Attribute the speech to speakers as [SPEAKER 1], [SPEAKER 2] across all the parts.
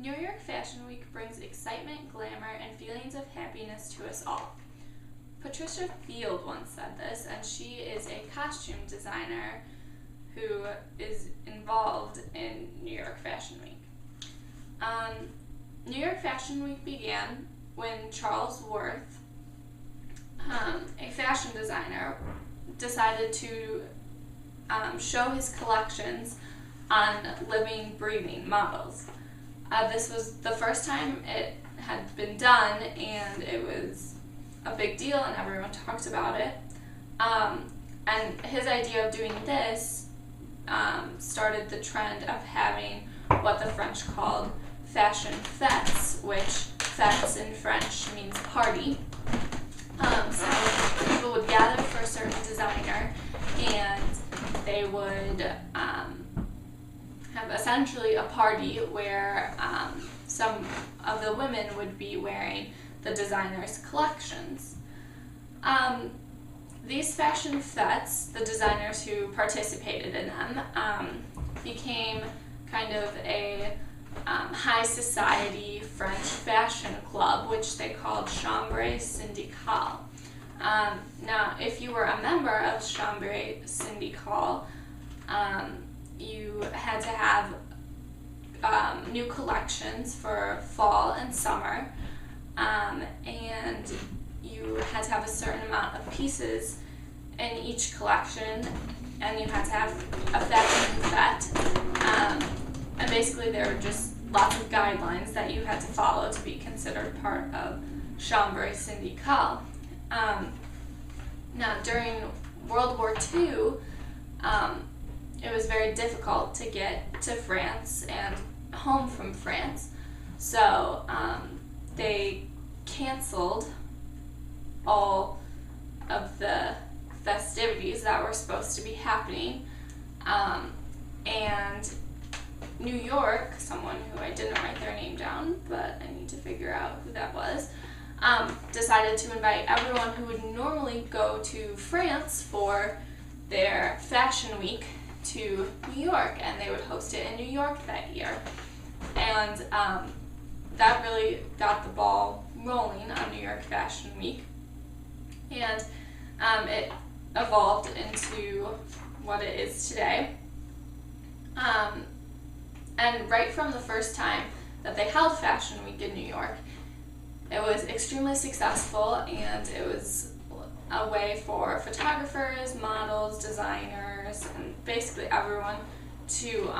[SPEAKER 1] New York Fashion Week brings excitement, glamour, and feelings of happiness to us all. Patricia Field once said this, and she is a costume designer who is involved in New York Fashion Week. New York Fashion Week began when Charles Worth, a fashion designer, decided to show his collections on living, breathing models. This was the first time it had been done, and it was a big deal, and everyone talked about it. And his idea of doing this started the trend of having what the French called fashion fêtes, which fêtes in French means party. So people would gather for a certain designer, and they would have essentially a party where some of the women would be wearing the designer's collections. These fashion fêtes, the designers who participated in them, became kind of a high society French fashion club, which they called Chambre Syndicale. Now, if you were a member of Chambre Syndicale, you had to have new collections for fall and summer, and you had to have a certain amount of pieces in each collection, and you had to have a fashion fête. And basically there were just lots of guidelines that you had to follow to be considered part of Chambre Syndicale. Now, during World War II, it was very difficult to get to France and home from France, so they canceled all of the festivities that were supposed to be happening, and New York, someone who I didn't write their name down, but I need to figure out who that was, decided to invite everyone who would normally go to France for their fashion week to New York, and they would host it in New York that year. And that really got the ball rolling on New York Fashion Week, and it evolved into what it is today. And right from the first time that they held Fashion Week in New York, it was extremely successful, and it was a way for photographers, models, designers, and basically everyone to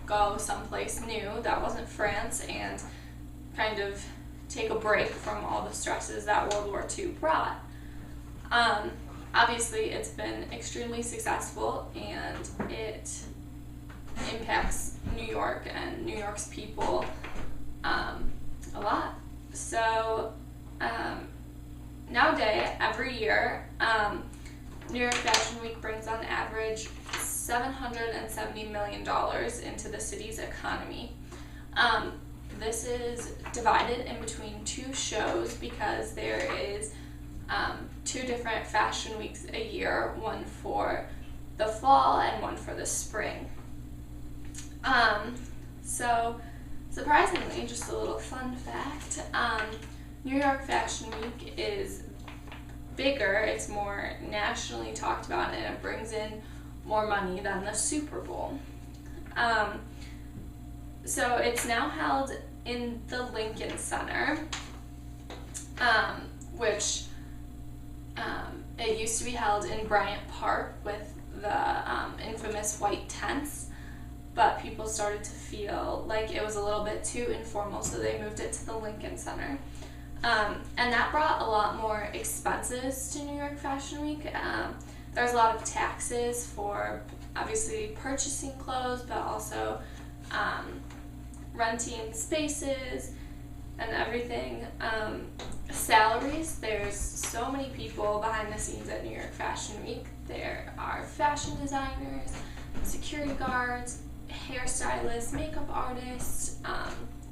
[SPEAKER 1] go someplace new that wasn't France and kind of take a break from all the stresses that World War II brought. Obviously, it's been extremely successful, and it impacts New York and New York's people a lot. So nowadays, every year, New York Fashion Week brings on average $770 million into the city's economy. This is divided in between two shows because there is two different fashion weeks a year, one for the fall and one for the spring. So surprisingly, just a little fun fact, New York Fashion Week is bigger, it's more nationally talked about, and it brings in more money than the Super Bowl. So it's now held in the Lincoln Center, which it used to be held in Bryant Park with the infamous white tents, but people started to feel like it was a little bit too informal, so they moved it to the Lincoln Center. And that brought a lot more expenses to New York Fashion Week. There's a lot of taxes for obviously purchasing clothes, but also renting spaces and everything. Salaries, there's so many people behind the scenes at New York Fashion Week. There are fashion designers, security guards, hairstylists, makeup artists,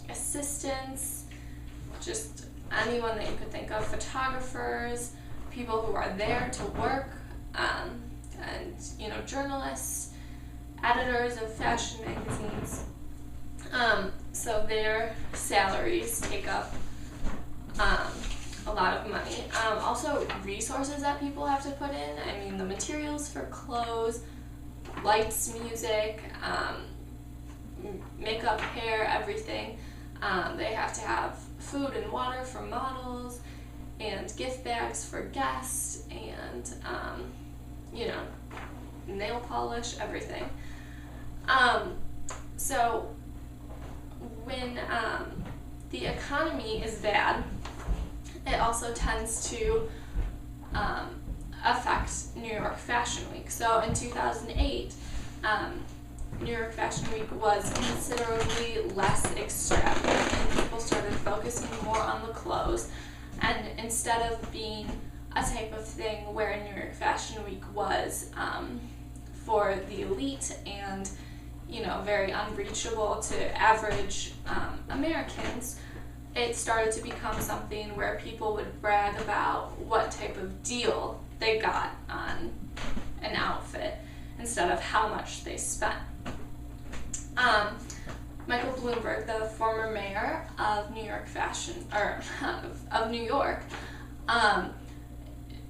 [SPEAKER 1] assistants, just anyone that you could think of, photographers, people who are there to work, and journalists, editors of fashion magazines. So their salaries take up a lot of money. Also, resources that people have to put in. I mean, the materials for clothes, lights, music, makeup, hair, everything. They have to have food and water for models, and gift bags for guests, and nail polish, everything. So when the economy is bad, it also tends to affect New York Fashion Week. So in 2008, New York Fashion Week was considerably less extravagant, and people started focusing more on the clothes. And instead of being a type of thing where New York Fashion Week was for the elite and very unreachable to average Americans, it started to become something where people would brag about what type of deal they got on an outfit instead of how much they spent. Michael Bloomberg, the former mayor of New York of New York,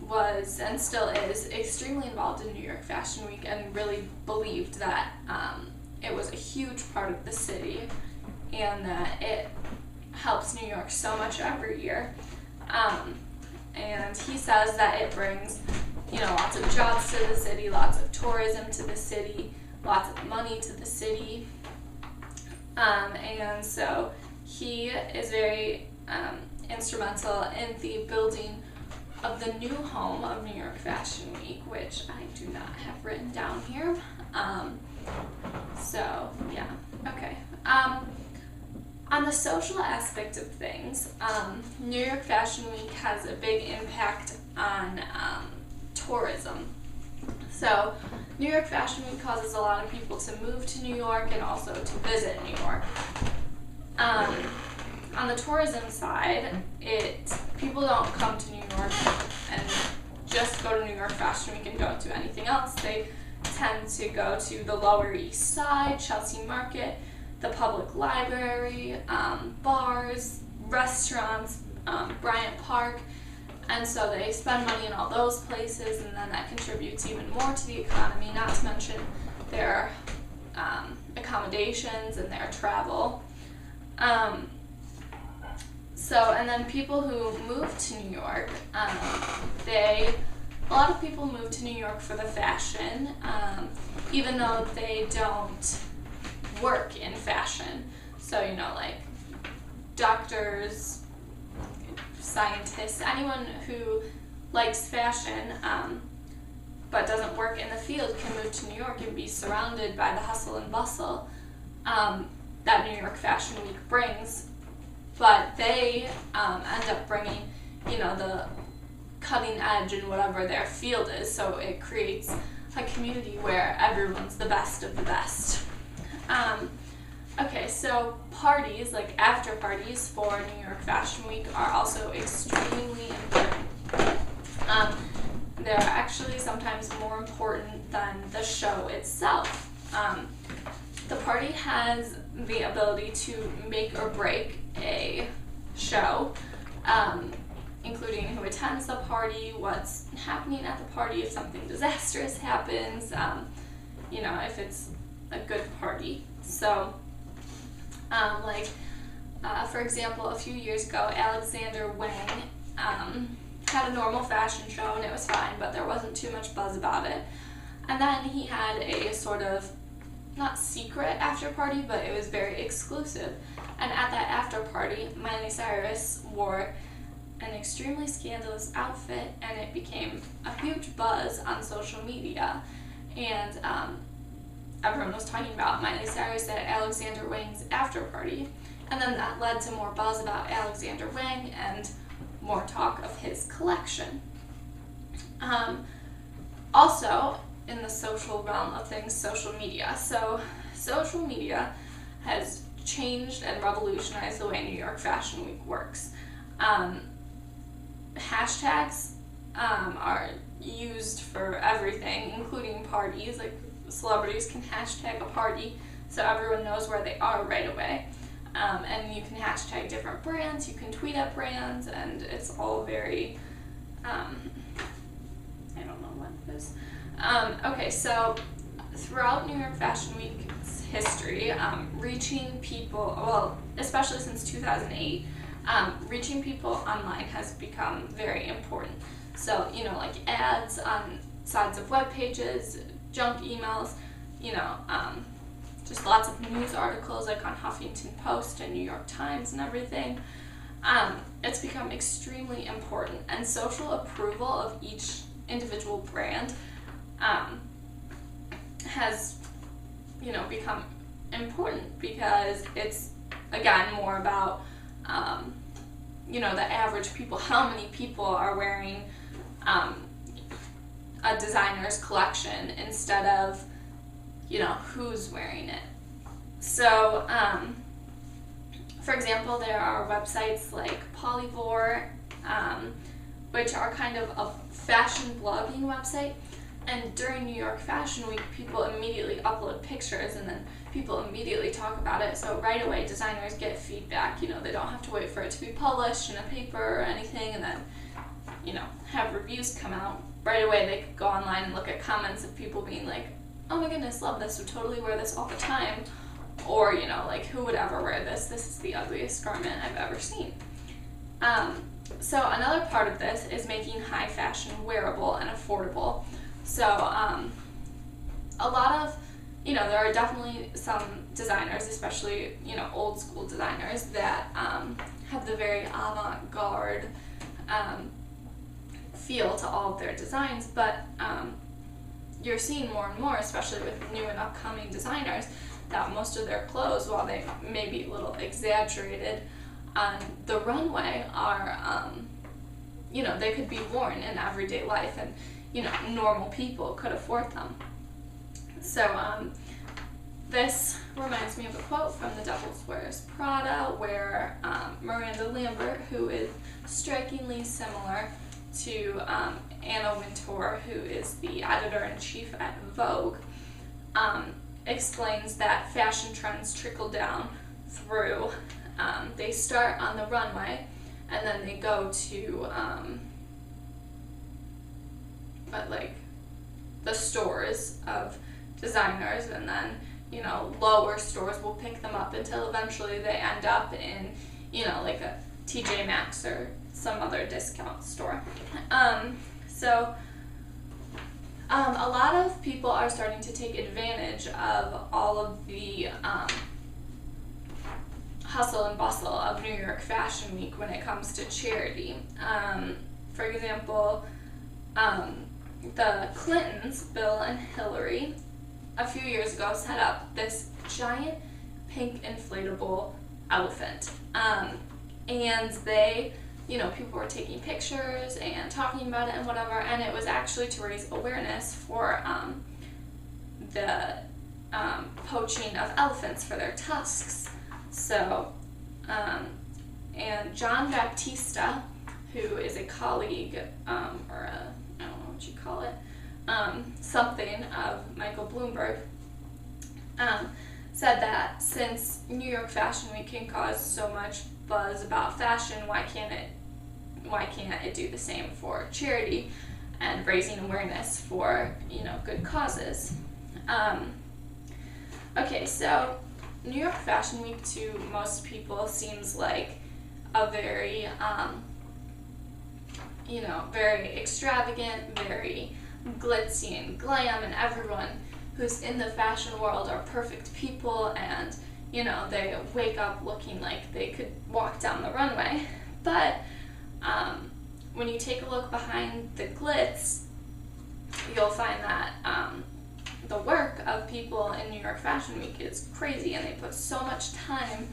[SPEAKER 1] was and still is extremely involved in New York Fashion Week and really believed that it was a huge part of the city and that it helps New York so much every year. And he says that it brings, lots of jobs to the city, lots of tourism to the city, lots of money to the city. And so he is very instrumental in the building of the new home of New York Fashion Week, which I do not have written down here. Okay. On the social aspect of things, New York Fashion Week has a big impact on tourism. So New York Fashion Week causes a lot of people to move to New York and also to visit New York. On the tourism side, people don't come to New York and just go to New York Fashion Week and don't do anything else. They tend to go to the Lower East Side, Chelsea Market, the public library, bars, restaurants, Bryant Park, and so they spend money in all those places, and then that contributes even more to the economy, not to mention their accommodations and their travel. And then people who move to New York, a lot of people move to New York for the fashion, even though they don't work in fashion. So, like doctors, scientists, anyone who likes fashion but doesn't work in the field can move to New York and be surrounded by the hustle and bustle that New York Fashion Week brings. But they end up bringing, the cutting edge in whatever their field is. So it creates a community where everyone's the best of the best. So parties, like after parties for New York Fashion Week, are also extremely important. They're actually sometimes more important than the show itself. The party has the ability to make or break a show, including who attends the party, what's happening at the party, if something disastrous happens, if it's a good party. So, for example, a few years ago, Alexander Wang had a normal fashion show and it was fine, but there wasn't too much buzz about it. And then he had a sort of, not secret after party, but it was very exclusive. And at that after party, Miley Cyrus wore an extremely scandalous outfit, and it became a huge buzz on social media. And everyone was talking about Miley Cyrus at Alexander Wang's after party. And then that led to more buzz about Alexander Wang and more talk of his collection. Also, in the social realm of things, social media. So social media has changed and revolutionized the way New York Fashion Week works. Hashtags are used for everything, including parties. Like celebrities can hashtag a party so everyone knows where they are right away. and you can hashtag different brands, you can tweet at brands, and it's all very, I don't know what it is. Okay, so throughout New York Fashion Week's history, reaching people, well, especially since 2008, reaching people online has become very important. So, like ads on sides of web pages, junk emails, just lots of news articles like on Huffington Post and New York Times and everything. It's become extremely important, and social approval of each individual brand has, become important because it's, again, more about, the average people, how many people are wearing a designer's collection instead of, who's wearing it. So, for example, there are websites like Polyvore, which are kind of a fashion blogging website. And during New York Fashion Week, people immediately upload pictures and then people immediately talk about it. So right away, designers get feedback. They don't have to wait for it to be published in a paper or anything and then, have reviews come out. Right away, they could go online and look at comments of people being like, oh my goodness, love this, would totally wear this all the time. Or, like, who would ever wear this? This is the ugliest garment I've ever seen. So another part of this is making high fashion wearable and affordable. So a lot of, there are definitely some designers, especially, old school designers that have the very avant-garde feel to all of their designs, but you're seeing more and more, especially with new and upcoming designers, that most of their clothes, while they may be a little exaggerated on the runway, are, they could be worn in everyday life, and, normal people could afford them. So, this reminds me of a quote from The Devil Wears Prada, where Miranda Lambert, who is strikingly similar to Anna Wintour, who is the editor-in-chief at Vogue, explains that fashion trends trickle down through, they start on the runway, and then they go to, the stores of designers, and then, lower stores will pick them up until eventually they end up in, like a TJ Maxx or some other discount store. So a lot of people are starting to take advantage of all of the hustle and bustle of New York Fashion Week when it comes to charity. For example, the Clintons, Bill and Hillary, a few years ago set up this giant pink inflatable elephant. And they, people were taking pictures and talking about it and whatever, and it was actually to raise awareness for the poaching of elephants for their tusks. So, and John Baptista, who is a colleague, or a, I don't know what you call it, something of Michael Bloomberg, said that since New York Fashion Week can cause so much buzz about fashion, why can't it do the same for charity and raising awareness for, good causes? Okay, so New York Fashion Week to most people seems like a very, very extravagant, very glitzy and glam, and everyone who's in the fashion world are perfect people, and, they wake up looking like they could walk down the runway. But when you take a look behind the glitz, you'll find that the work of people in New York Fashion Week is crazy, and they put so much time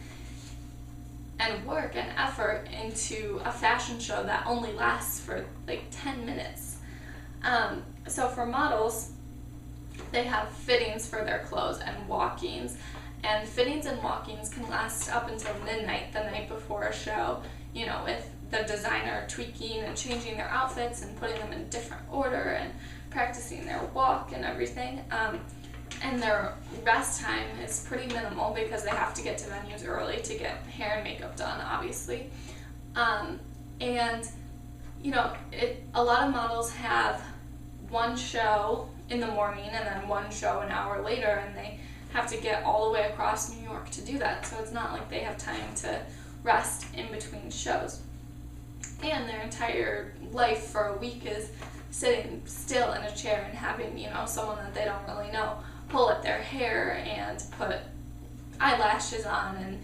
[SPEAKER 1] and work and effort into a fashion show that only lasts for like 10 minutes. So for models, they have fittings for their clothes and walk-ins, and fittings and walk-ins can last up until midnight the night before a show, with the designer tweaking and changing their outfits and putting them in different order and practicing their walk and everything. and their rest time is pretty minimal because they have to get to venues early to get hair and makeup done, obviously. And a lot of models have one show in the morning and then one show an hour later, and they have to get all the way across New York to do that. So it's not like they have time to rest in between shows. And their entire life for a week is sitting still in a chair and having, someone that they don't really know pull at their hair and put eyelashes on, and,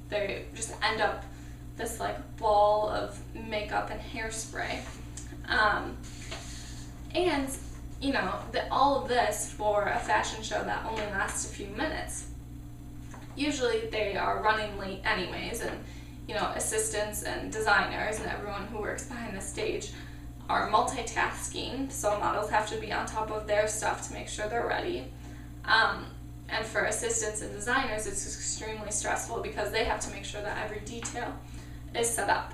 [SPEAKER 1] they just end up this ball of makeup and hairspray. And all of this for a fashion show that only lasts a few minutes. Usually they are running late anyways, and assistants and designers and everyone who works behind the stage are multitasking, so models have to be on top of their stuff to make sure they're ready. And for assistants and designers, it's extremely stressful because they have to make sure that every detail is set up.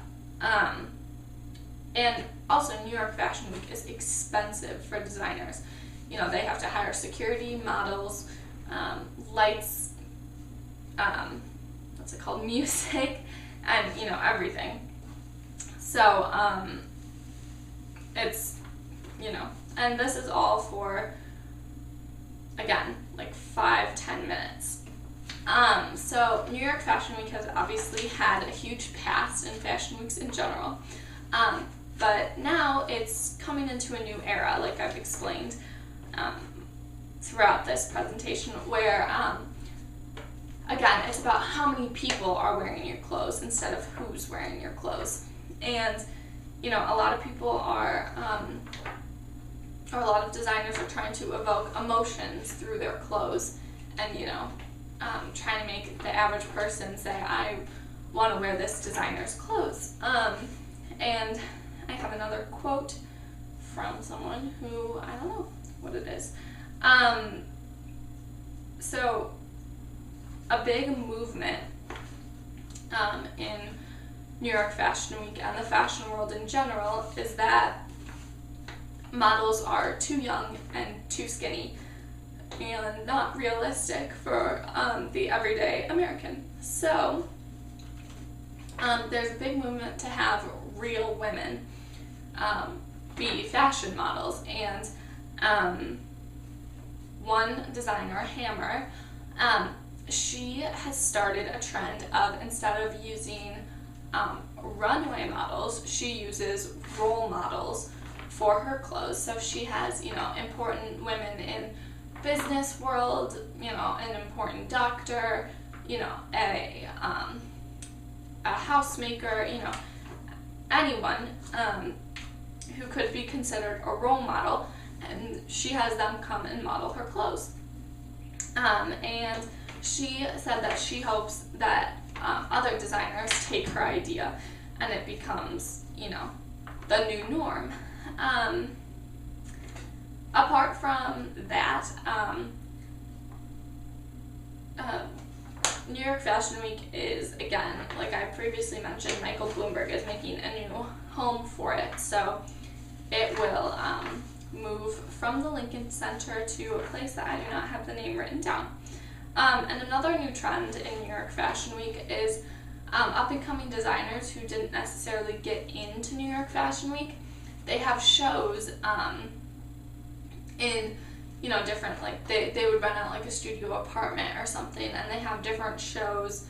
[SPEAKER 1] And also, New York Fashion Week is expensive for designers. They have to hire security, models, lights, music, and, everything. So, it's, and this is all for, again, 5-10 minutes. So New York Fashion Week has obviously had a huge past in fashion weeks in general. But now it's coming into a new era, like I've explained throughout this presentation, where, again, it's about how many people are wearing your clothes instead of who's wearing your clothes. And, a lot of people are, or a lot of designers are trying to evoke emotions through their clothes, and, trying to make the average person say, I want to wear this designer's clothes. And I have another quote from someone who, I don't know what it is. So a big movement in New York Fashion Week and the fashion world in general is that models are too young and too skinny and not realistic for the everyday American. So there's a big movement to have real women be fashion models, and one designer, Hammer, she has started a trend of, instead of using runway models, she uses role models for her clothes. So she has, important women in business world, an important doctor, a housemaker, anyone who could be considered a role model, and she has them come and model her clothes. And she said that she hopes that other designers take her idea and it becomes, the new norm. Apart from that, New York Fashion Week is, again, like I previously mentioned, Michael Bloomberg is making a new home for it. So it will move from the Lincoln Center to a place that I do not have the name written down. And another new trend in New York Fashion Week is up-and-coming designers who didn't necessarily get into New York Fashion Week. They have shows in, different, they would rent out a studio apartment or something, and they have different shows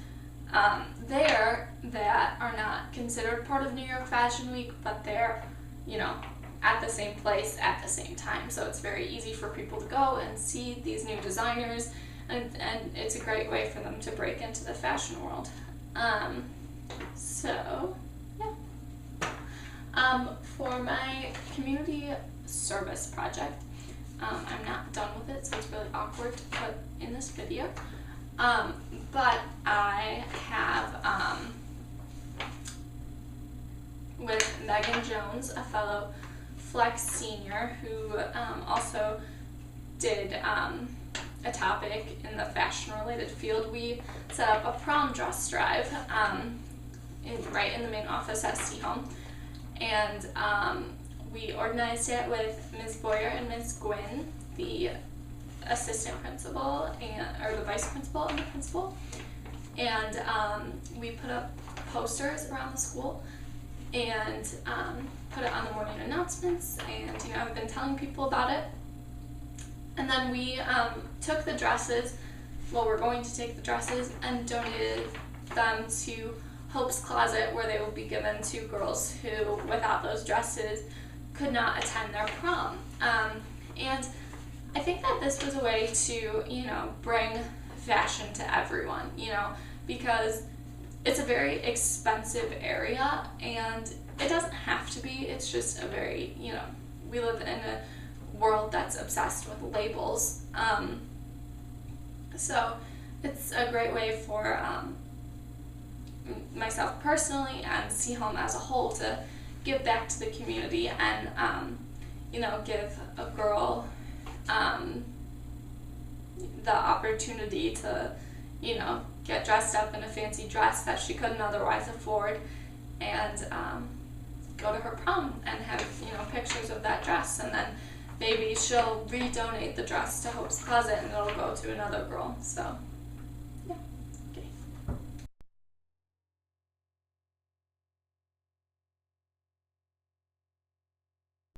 [SPEAKER 1] there that are not considered part of New York Fashion Week, but they're, at the same place at the same time. So it's very easy for people to go and see these new designers, and it's a great way for them to break into the fashion world. So, yeah. For my community service project, I'm not done with it, so it's really awkward to put in this video. But I have, with Megan Jones, a fellow Flex senior who also did a topic in the fashion-related field, we set up a prom dress drive right in the main office at C-Home. And we organized it with Ms. Boyer and Ms. Gwynn, the assistant principal or the vice principal and the principal, and we put up posters around the school and put it on the morning announcements, and I've been telling people about it. And then we took the dresses, we're going to take the dresses and donated them to Hope's Closet, where they will be given to girls who, without those dresses, could not attend their prom. And I think that this was a way to, bring fashion to everyone, because it's a very expensive area, and it doesn't have to be. It's just a very, we live in a world that's obsessed with labels. So it's a great way for myself personally and See Home as a whole to give back to the community and, give a girl the opportunity to, get dressed up in a fancy dress that she couldn't otherwise afford, and go to her prom and have, pictures of that dress, and then maybe she'll redonate the dress to Hope's Closet and it'll go to another girl. So